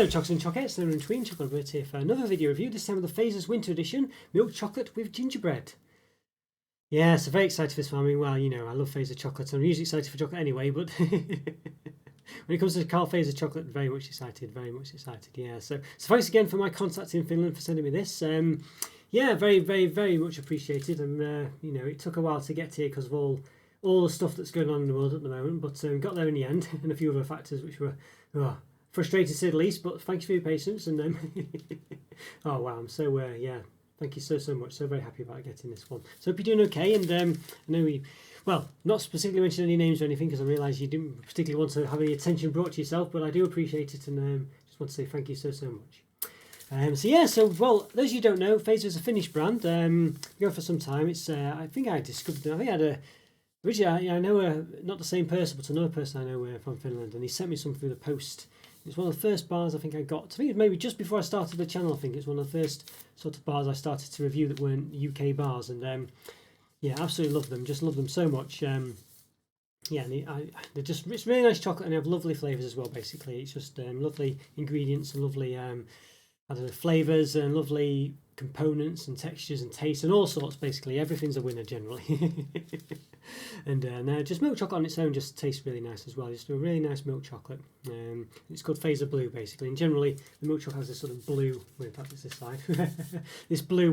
Hello Chocks and Chockettes, they're in between. Chocolo here for another video review, this time of the Fazer's Winter Edition, milk chocolate with gingerbread. Yeah, so very excited for this one. I mean, well, you know, I love Fazer chocolate. I'm usually excited for chocolate anyway, but when it comes to Carl Fazer chocolate, very much excited, yeah. So thanks again for my contacts in Finland for sending me this. Yeah, very much appreciated. And, you know, it took a while to get here because of all the stuff that's going on in the world at the moment, but got there in the end, and a few other factors which were frustrating to say the least, but thank you for your patience. And oh wow, I'm so yeah, thank you so much. So very happy about getting this one. So hope you're doing okay. And I know well, not specifically mention any names or anything because I realise you didn't particularly want to have any attention brought to yourself, but I do appreciate it, and just want to say thank you so much. So yeah, so well, those of you who don't know, Fazer is a Finnish brand. Going for some time. It's I think I discovered it. I think I had originally I know not the same person, but another person I know from Finland, and he sent me some through the post. It's one of the first bars I think I got. I think it was maybe just before I started the channel. I think it's one of the first sort of bars I started to review that weren't UK bars, and yeah, absolutely love them. Just love them so much. Yeah, and they're just, it's really nice chocolate, and they have lovely flavours as well. Basically, it's just lovely ingredients and lovely I don't know, flavours and lovely components and textures and tastes and all sorts. Basically, everything's a winner generally. And now just milk chocolate on its own just tastes really nice as well. Just a really nice milk chocolate. It's called Fazer Blue basically, and generally the milk chocolate has this sort of blue. Well, in fact, it's this side. This blue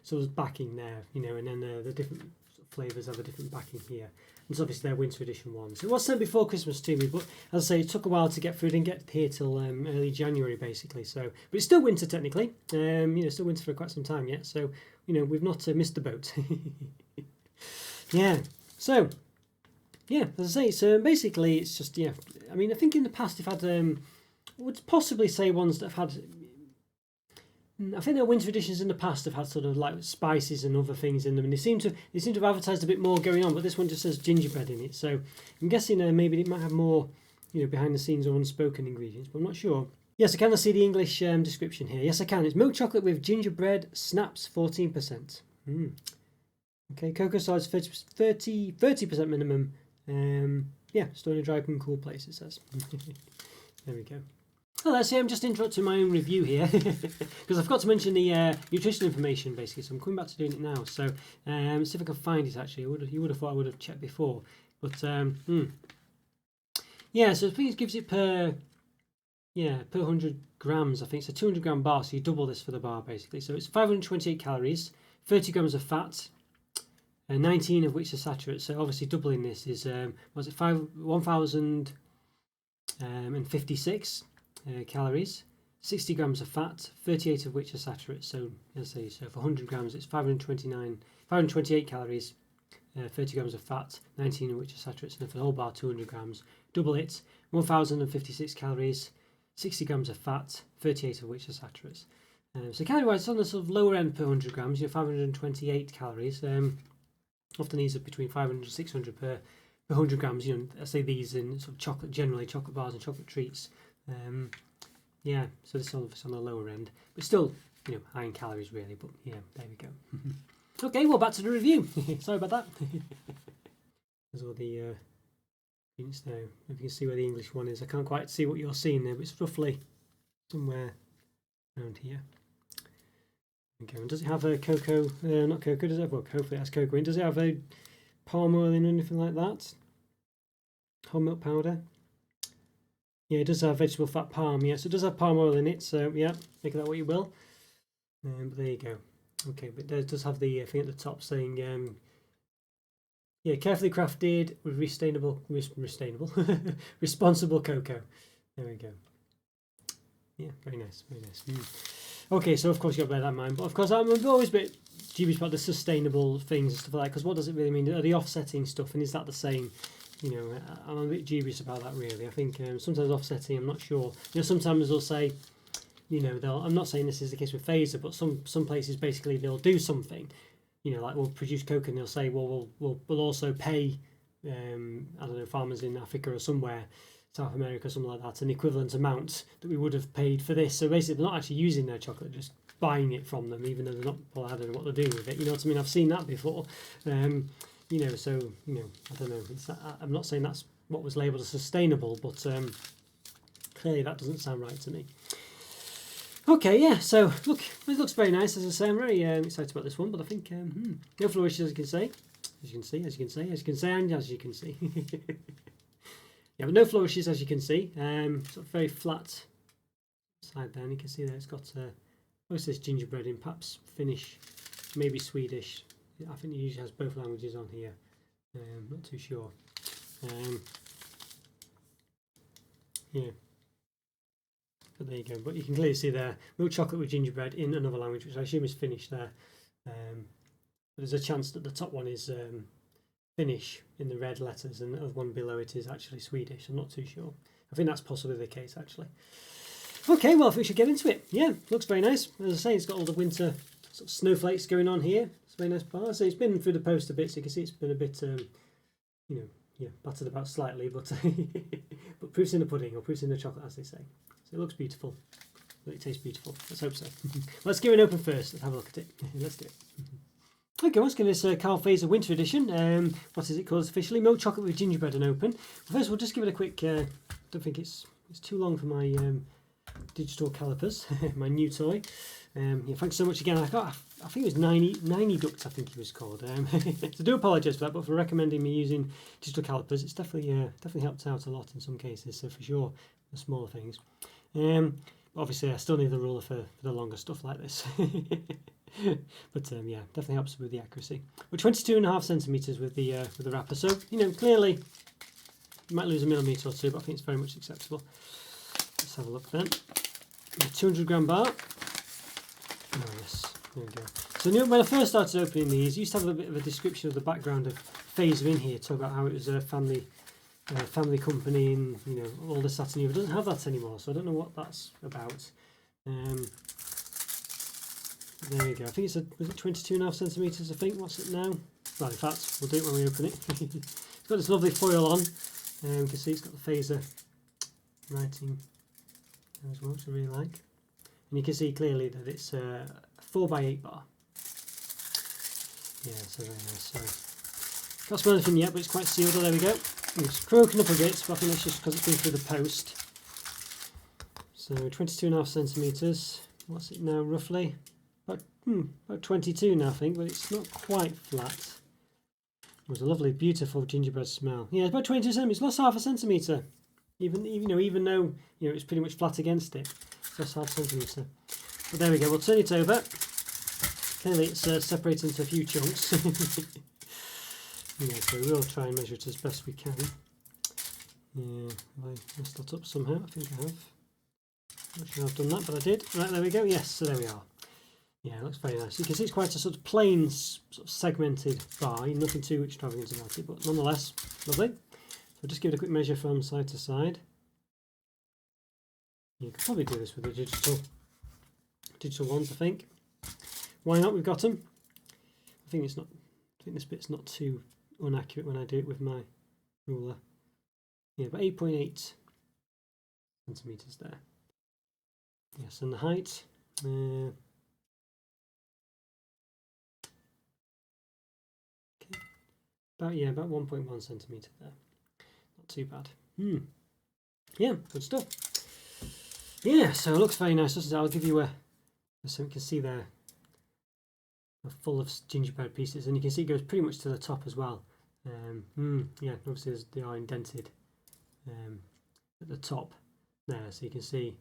sort of backing there, you know, and then the different flavours have a different backing here. And it's obviously their winter edition ones. It was sent before Christmas to me, but as I say, it took a while to get through. It didn't get here till early January basically. So, but it's still winter technically. You know, still winter for quite some time yet. So, you know, we've not missed the boat. Yeah. So, yeah, as I say, so basically it's just, yeah, I mean, I think in the past they've had, I would possibly say ones that have had, I think their winter editions in the past have had sort of like spices and other things in them, and they seem to have advertised a bit more going on, but this one just says gingerbread in it, so I'm guessing maybe it might have more, you know, behind the scenes or unspoken ingredients, but I'm not sure. Yes, I can see the English description here. Yes, I can. It's milk chocolate with gingerbread, snaps 14%. Okay, cocoa size 30% minimum. Yeah, stored in a dry and cool place, it says. There we go. Oh, let's see, I'm just interrupting my own review here because I forgot to mention the nutrition information basically, so I'm coming back to doing it now. So let's see if I can find it actually. You would have thought I would have checked before, but yeah, so I think it gives it per 100 grams. I think it's a 200 gram bar, so you double this for the bar basically. So it's 528 calories, 30 grams of fat, 19 of which are saturates. So obviously doubling this is 1,056 calories, 60 grams of fat, 38 of which are saturates. So let's say, so for 100 grams it's 528 calories, 30 grams of fat, 19 of which are saturates, and for the whole bar 200 grams, double it, 1,056 calories, 60 grams of fat, 38 of which are saturates. So calorie wise, it's on the sort of lower end per 100 grams, you have 528 calories. Often these are between 500 and 600 per 100 grams. You know, I say these in sort of chocolate, generally chocolate bars and chocolate treats. Yeah, so this is on the lower end, but still, you know, high in calories really. But yeah, there we go. Okay, well, back to the review. Sorry about that. There's all the ingredients there. If you can see where the English one is, I can't quite see what you're seeing there, but it's roughly somewhere around here. Okay, and does it have a cocoa? Not cocoa, does it have? Well, hopefully it has cocoa in. Does it have a palm oil in or anything like that? Whole milk powder? Yeah, it does have vegetable fat palm. Yes, it does have palm oil in it. So yeah, make of that what you will. But there you go. Okay, but it does have the thing at the top saying, yeah, carefully crafted with responsible cocoa. There we go. Yeah, very nice, very nice. Okay, so of course you've got to bear that in mind, but of course I'm always a bit dubious about the sustainable things and stuff like that, because what does it really mean? Are the offsetting stuff, and is that the same? You know, I'm a bit dubious about that really. I think sometimes offsetting, I'm not sure. You know, sometimes they'll say, you know, I'm not saying this is the case with Fazer, but some places basically they'll do something, you know, like we'll produce cocoa and they'll say, well, we'll also pay, I don't know, farmers in Africa or somewhere, South America, something like that, an equivalent amount that we would have paid for this. So basically they're not actually using their chocolate, just buying it from them, even though they're not, well, I don't know what they're doing with it, you know what I mean? I've seen that before. You know, so, you know, I don't know, I'm not saying that's what was labelled as sustainable, but clearly that doesn't sound right to me. Okay, yeah, so look, it looks very nice, as I say. I'm very excited about this one, but I think no flourishes, as you can see. As you can see, as you can see, as you can see, and as you can see. Yeah, but no flourishes, as you can see. Sort of very flat side there, and you can see that it's got what's this gingerbread in perhaps Finnish, maybe Swedish. I think it usually has both languages on here. Not too sure. Yeah. But there you go. But you can clearly see there milk chocolate with gingerbread in another language, which I assume is Finnish there. There's a chance that the top one is Finnish in the red letters, and the other one below it is actually Swedish. I'm not too sure. I think that's possibly the case, actually. Okay, well, I think we should get into it. Yeah, looks very nice. As I say, it's got all the winter sort of snowflakes going on here. It's a very nice bar. So it's been through the post a bit, so you can see it's been a bit, battered about slightly, but but proof's in the pudding, or proof's in the chocolate, as they say. So it looks beautiful. It tastes beautiful. Let's hope so. Let's give it an open first. Let's have a look at it. Let's do it. Okay, let's give this Carl Fazer Winter Edition. What is it called officially? Milk chocolate with gingerbread and open. Well, first, we'll just give it a quick. Don't think it's too long for my digital calipers, my new toy. Yeah, thanks so much again. I think it was 90 Ducks. I think he was called. So do apologise for that, but for recommending me using digital calipers, it's definitely helped out a lot in some cases. So for sure, the smaller things. Obviously, I still need the ruler for the longer stuff like this. But yeah, definitely helps with the accuracy. We're 22.5 centimeters with the wrapper, so clearly you might lose a millimetre or two, but I think it's very much acceptable. Let's have a look then. A 200-gram bar. Oh yes, there we go. So when I first started opening these, I used to have a bit of a description of the background of Fazer in here, talk about how it was a family company, and all this, that, and the other. It doesn't have that anymore, so I don't know what that's about. There we go. I think was it 22.5 centimeters? I think. What's it now? Well, in fact, we'll do it when we open it. It's got this lovely foil on. You can see it's got the Fazer writing as well, which I really like. And you can see clearly that it's a 4x8 bar. Yeah, so very nice. So can't smell anything yet, but it's quite sealed. Oh, there we go. It's croaking up a bit, but I think that's just because it's been through the post. So 22.5 centimeters. What's it now, roughly? About 22 now, I think, but it's not quite flat. It was a lovely, beautiful gingerbread smell. Yeah, it's about 22 centimeters. Lost half a centimeter, even though it's pretty much flat against it. It's lost half a centimeter. But there we go. We'll turn it over. Clearly, it's separated into a few chunks. So we'll try and measure it as best we can. Yeah, have I messed that up somehow? I think I have. Not sure I've done that, but I did. Right, there we go. Yes, so there we are. Yeah, it looks very nice. You can see it's quite a sort of plain, sort of segmented bar. Nothing too extravagant about it, but nonetheless, lovely. So just give it a quick measure from side to side. You could probably do this with the digital ones, I think. Why not? We've got them. I think this bit's not too inaccurate when I do it with my ruler. Yeah, but 8.8 centimeters there. Yes, and the height. About 1.1 centimetre there. Not too bad. Yeah, good stuff. Yeah, so it looks very nice, doesn't it? I'll give you so you can see there, full of gingerbread pieces, and you can see it goes pretty much to the top as well. Yeah, obviously they are indented at the top there, so you can see,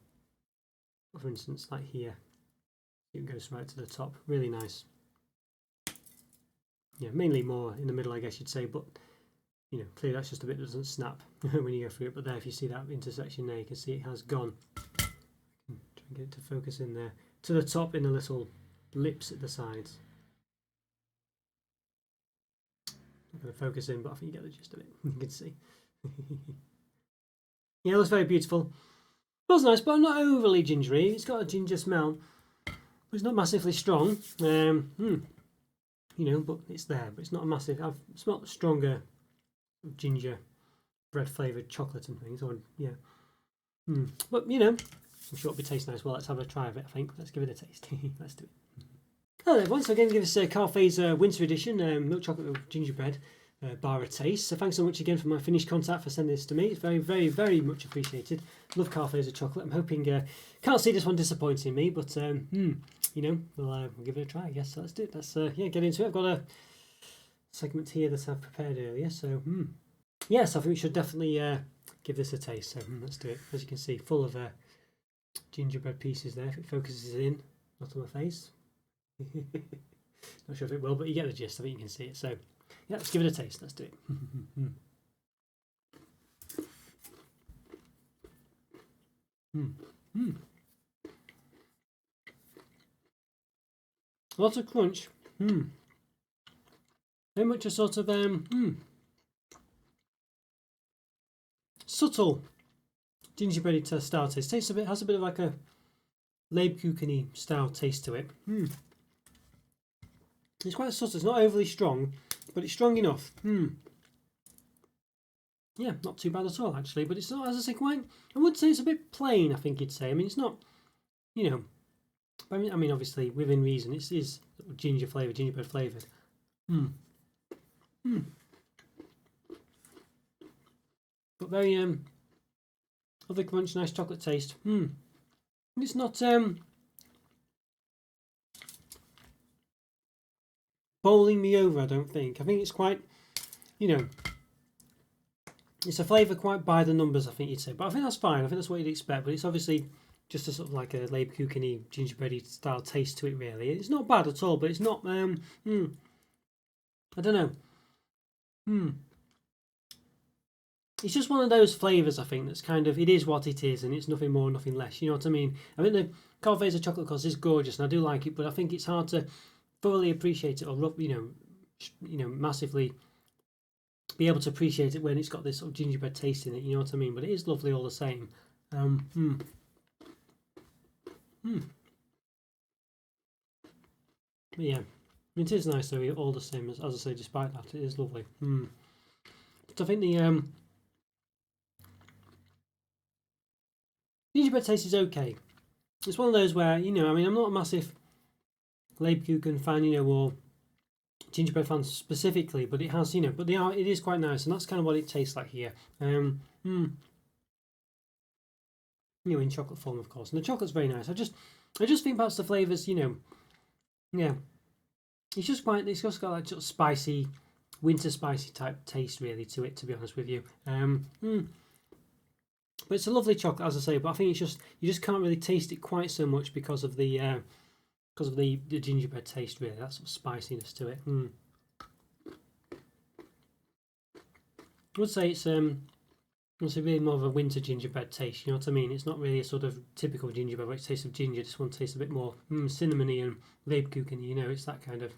for instance, like here, it goes right to the top. Really nice. Yeah, mainly more in the middle, I guess you'd say, but clearly that's just a bit that doesn't snap when you go through it. But there, if you see that intersection there, you can see it has gone. I can try and get it to focus in there to the top in the little lips at the sides. Not going to focus in, but I think you get the gist of it. You can see. Yeah, it looks very beautiful. Smells nice, but not overly gingery. It's got a ginger smell, but it's not massively strong. But it's there. But it's not a massive. I've smelt stronger ginger bread flavoured chocolate and things. Or yeah, but I'm sure it'll be taste nice. Well, let's have a try of it. I think let's give it a taste. Let's do it. Hello everyone. So again, give us Carl Fazer Winter Edition milk chocolate with gingerbread. bar a taste. So thanks so much again for my Finnish contact for sending this to me. It's very, very, very much appreciated. Love Fazer chocolate. I'm hoping, can't see this one disappointing me, but you know, we'll give it a try, I guess. So let's do it. Let's yeah, get into it. I've got a segment here that I've prepared earlier, so yes, I think we should definitely give this a taste. So let's do it. As you can see, full of gingerbread pieces there. If it focuses in, not on my face. Not sure if it will, but you get the gist. I think you can see it. So yeah, let's give it a taste. Let's do it. Lots of crunch. Very much a sort of subtle gingerbread style taste. Tastes a bit, has a bit of like a Lebkuchen-y style taste to it. It's quite subtle. It's not overly strong, but it's strong enough. Yeah, not too bad at all actually. But it's not, as I say, quite. I would say it's a bit plain. I think you'd say. I mean, it's not, you know. I mean, obviously within reason, it is gingerbread flavoured. But very other crunch, nice chocolate taste. It's not bowling me over, I don't think. I think it's quite, you know, it's a flavour quite by the numbers, I think you'd say. But I think that's fine. I think that's what you'd expect. But it's obviously just a sort of like a Lebkuchen-y gingerbread style taste to it, really. It's not bad at all, but it's not, I don't know. It's just one of those flavours, I think, that's kind of, it is what it is, and it's nothing more, nothing less. You know what I mean? I think the Fazer chocolate course is gorgeous, and I do like it, but I think it's hard to thoroughly appreciate it, or you know, massively be able to appreciate it when it's got this sort of gingerbread taste in it. You know what I mean? But it is lovely all the same. But yeah, it is nice though, all the same, as I say, despite that, it is lovely. But I think the gingerbread taste is okay. It's one of those where, you know, I mean, I'm not a massive Lebkuchen fan, you know, or gingerbread fan specifically, but it has, you know, but it is quite nice, and that's kind of what it tastes like here. You know, in chocolate form, of course, and the chocolate's very nice. I just think perhaps the flavours, you know, yeah, it's just got like sort of spicy, winter spicy type taste really to it, to be honest with you. But it's a lovely chocolate, as I say. But I think it's just, you just can't really taste it quite so much because of the gingerbread taste, really. That sort of spiciness to it. I would say it's really more of a winter gingerbread taste. You know what I mean? It's not really a sort of typical gingerbread where it tastes of ginger. This one tastes a bit more cinnamony and Lebkuchen. You know, it's that kind of.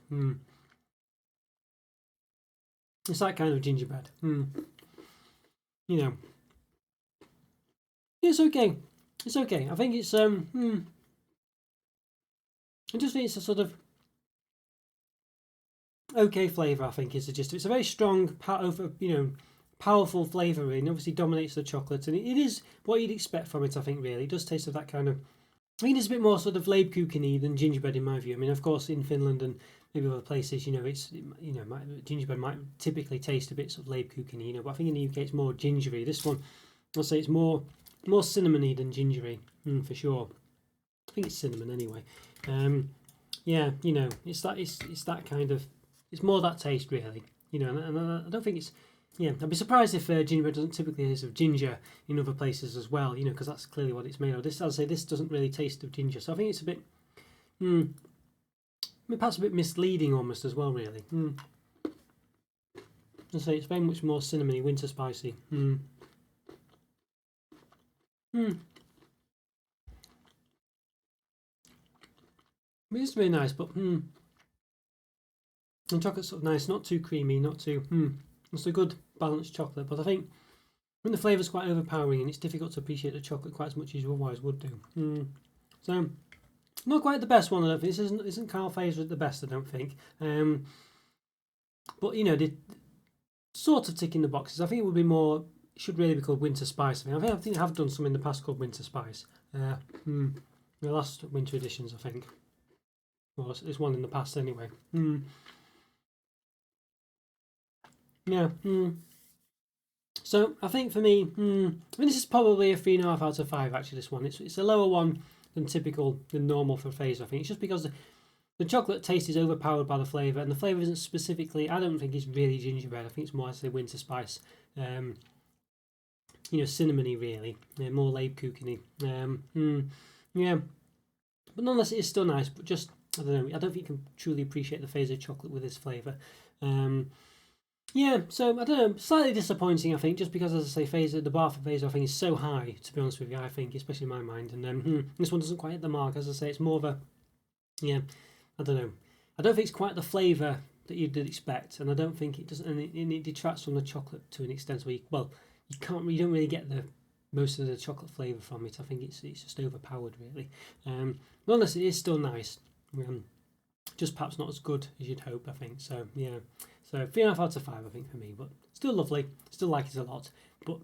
It's that kind of gingerbread. You know. It's okay. It's okay. I think it's I just think it's a sort of okay flavour. I think is the gist. It's a very strong, powerful flavour, really, and obviously dominates the chocolate, and it is what you'd expect from it. I think really, it does taste of that kind of. I think it's a bit more sort of Lebkuchen-y than gingerbread in my view. I mean, of course, in Finland and maybe other places, you know, gingerbread might typically taste a bit sort of Lebkuchen-y, you know, but I think in the UK it's more gingery. This one, I'll say it's more cinnamony than gingery, for sure. I think it's cinnamon anyway. Yeah, you know, it's that kind of, it's more that taste really, you know, and I don't think it's. Yeah, I'd be surprised if gingerbread doesn't typically taste of ginger in other places as well, you know, because that's clearly what it's made of. This, as I say, this doesn't really taste of ginger, so I think it's a bit, perhaps a bit misleading almost as well, really. As I say, it's very much more cinnamony, winter spicy. It's very nice, but and chocolate's sort of nice, not too creamy, not too It's a good balanced chocolate, but I think when the flavour's quite overpowering and it's difficult to appreciate the chocolate quite as much as you otherwise would do. So not quite the best one. I don't think this isn't Carl Fazer the best. I don't think. But you know, the sort of ticking the boxes. I think it would be more. It should really be called Winter Spice. I think I have done some in the past called Winter Spice. The last winter editions, I think. Well, there's one in the past anyway. Yeah. So I think for me, I mean, this is probably a 3.5 out of 5. Actually, this one it's a lower one than normal for Fazer. I think it's just because the chocolate taste is overpowered by the flavour, and the flavour isn't specifically. I don't think it's really gingerbread. I think it's more, I say, winter spice. Cinnamony really, more Lebkucheny. Yeah, but nonetheless, it is still nice. But just I don't know. I don't think you can truly appreciate the Fazer chocolate with this flavour. Yeah, so I don't know, slightly disappointing, I think, just because, as I say, Fazer, the bar for Fazer, I think, is so high, to be honest with you, I think, especially in my mind. And this one doesn't quite hit the mark, as I say, it's more of a, yeah, I don't know. I don't think it's quite the flavour that you did expect, and I don't think it doesn't, and it detracts from the chocolate to an extent where you don't really get the most of the chocolate flavour from it. I think it's just overpowered, really. Nonetheless, it is still nice. Just perhaps not as good as you'd hope, I think. So yeah, so 3.5 out of 5, I think, for me, but still lovely. Still like it a lot. But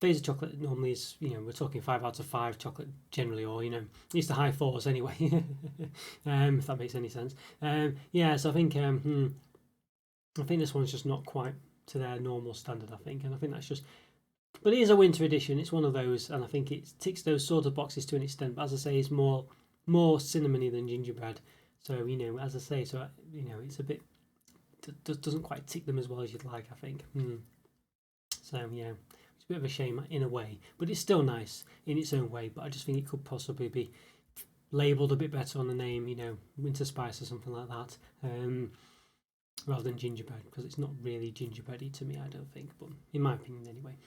Fazer chocolate normally is, we're talking 5 out of 5 chocolate generally, or at least the high 4s anyway. If that makes any sense. Yeah, so I think this one's just not quite to their normal standard, I think, and I think that's just. But it is a winter edition. It's one of those, and I think it ticks those sort of boxes to an extent. But as I say, it's more cinnamony than gingerbread. So as I say, it's a bit doesn't quite tick them as well as you'd like, I think. So yeah, it's a bit of a shame in a way, but it's still nice in its own way. But I just think it could possibly be labelled a bit better on the name, winter spice or something like that, rather than gingerbread, because it's not really gingerbready to me, I don't think. But in my opinion, anyway.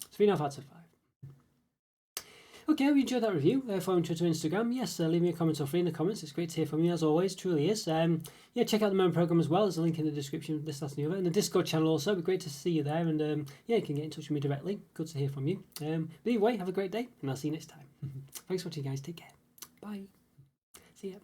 It's 3.5 out of 5. Okay, I hope you enjoyed that review. Follow me on Twitter and Instagram. Yes, leave me a comment or free in the comments. It's great to hear from you, as always. Truly is. Yeah, check out the main program as well. There's a link in the description. This, that, and the other. And the Discord channel also. It'd be great to see you there. And yeah, you can get in touch with me directly. Good to hear from you. But either way, have a great day, and I'll see you next time. Thanks for watching, guys. Take care. Bye. See ya.